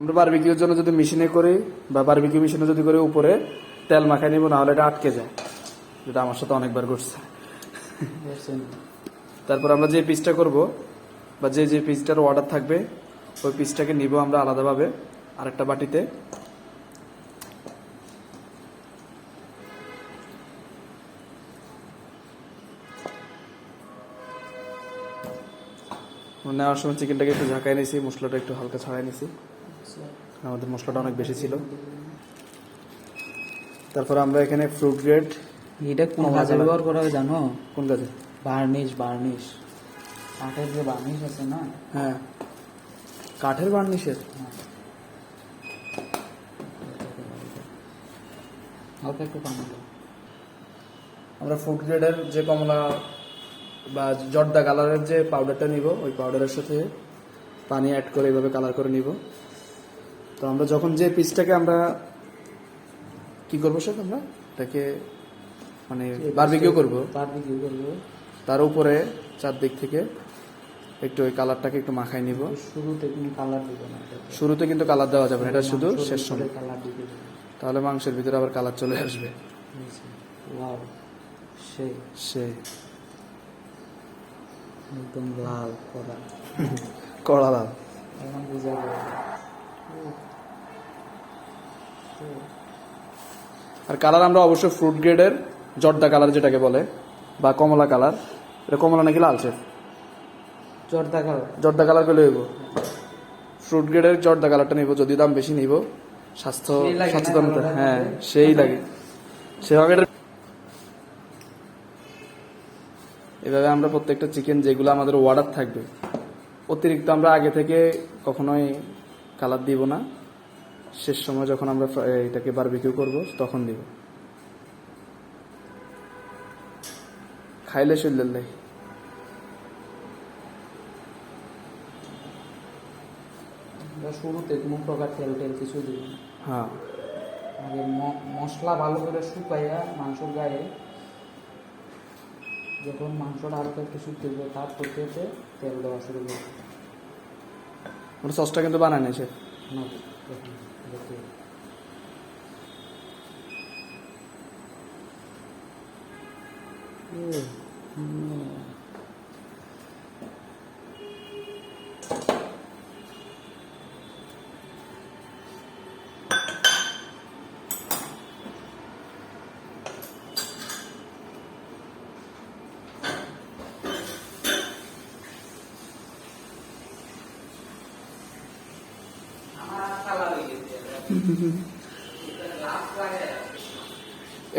আমরা বারবিকিউর জন্য যদি মেশিনে করি বা বারবিকিউ মেশিনে যদি করে উপরে তেল মাখাই নিব, না হলে এটা আটকে যায়, যেটা আমার সাথে অনেকবার ঘটছে। তারপর আমরা যে পিসটা করব বা যে পিসটার অর্ডার থাকবে ওই পিসটাকে নিব আমরা আলাদাভাবে আরেকটা বাটিতে। নেওয়ার সময় চিকেনটাকে একটু ঝাঁকাই নিয়েছি, মশলাটা একটু হালকা ছড়াই নিয়েছি, আমাদের মশলাটা অনেক বেশি ছিল। তারপর আমরা এখানে ফ্রুট গ্রেড। এটা কোন কাজে ব্যবহার করা হয় জানো? কোন কাজে? বার্নিশ কাঠের যে বার্নিশ আছে না? হ্যাঁ, কাঠের বার্নিশের। হালকা একটু পানি দাও। আমরা ফুড গ্রেডের যে কমলা বা জর্দা কালারের যে পাউডারটা নিব, ওই পাউডারের সাথে পানি অ্যাড করে এইভাবে কালার করে নিব। তো আমরা যখন যে পিসটাকে আমরা কি করবো স্যার, আমরা এটাকে মানে বারবিকিউ করবো, তার উপরে চারদিক থেকে একটু ওই কালারটাকে একটু মাখাই নিব। শুরুতে কিন্তু কালার দিব না, শুরুতে কিন্তু কালার দেওয়া যাবে না, এটা শুধু শেষ সময়। কালার দিতে হবে, তাহলে মাংসের ভিতরে আবার কালার চলে আসবে। ওয়াও, সেই একদম লাল কড়া কড়া লাল। এখন বোঝা যায়। আর কালার আমরা অবশ্যই ফ্রুট গ্রেডের জর্দা কালার যেটাকে বলে, বা কমলা কালার। এটা কমলা নাকি লালচে? জর্দা কালার করে নেব। ফ্রুট গ্রেডের জর্দা কালারটা নিব, যদি দাম বেশি নিব, স্বাস্থ্য সচেতনতা। হ্যাঁ, সেই লাগে সেভাবে। এভাবে আমরা প্রত্যেকটা চিকেন যেগুলো আমাদের অর্ডার থাকবে, অতিরিক্ত আমরা আগে থেকে কখনোই কালার দিব না, শেষ সময় যখন আমরা এটাকে বারবিকিউ করব তখন দিব। খাইলে শরীরের লাগে। শুরুতে কোনো প্রকার তেল কিছু দিব না। হ্যাঁ, আগে মশলা ভালো করে শুকাইয়া মাংসর গায়ে, যখন মাংসটা হালকা একটু শুকিয়ে যাবে তারপর তেল দেওয়া শুরু করবে। ওটা সসটা কিন্তু বানায় নিয়েছে।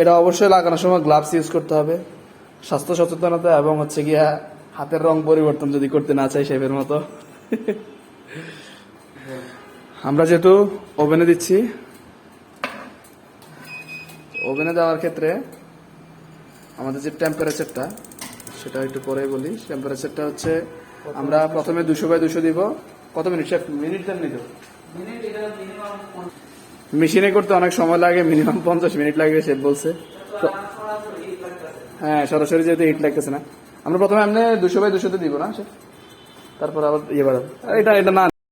এটা অবশ্যই লাগানোর সময় গ্লাভস ইউজ করতে হবে, স্বাস্থ্য সচেতনতা এবং হচ্ছে গিয়া হাতের রং পরিবর্তন যদি করতে না চাই শেফের মতো। আমরা যেহেতু ওভেনে দিচ্ছি, ওভেনে দেওয়ার ক্ষেত্রে আমাদের যে টেম্পারেচারটা, সেটা একটু পরে বলি। টেম্পারেচারটা হচ্ছে আমরা প্রথমে 200/200 দিব। কত মিনিট শেফ? মিনিট দেন নিত মেশিনে করতে অনেক সময় লাগে, মিনিমাম 50 মিনিট লাগবে শেফ বলছে। হ্যাঁ, সরাসরি যেহেতু হিট লাগতেছে না, আমরা প্রথমে এমনি 200/200 দিব না শেফ, তারপর আবার ইয়ে বাড়াবো। এটা না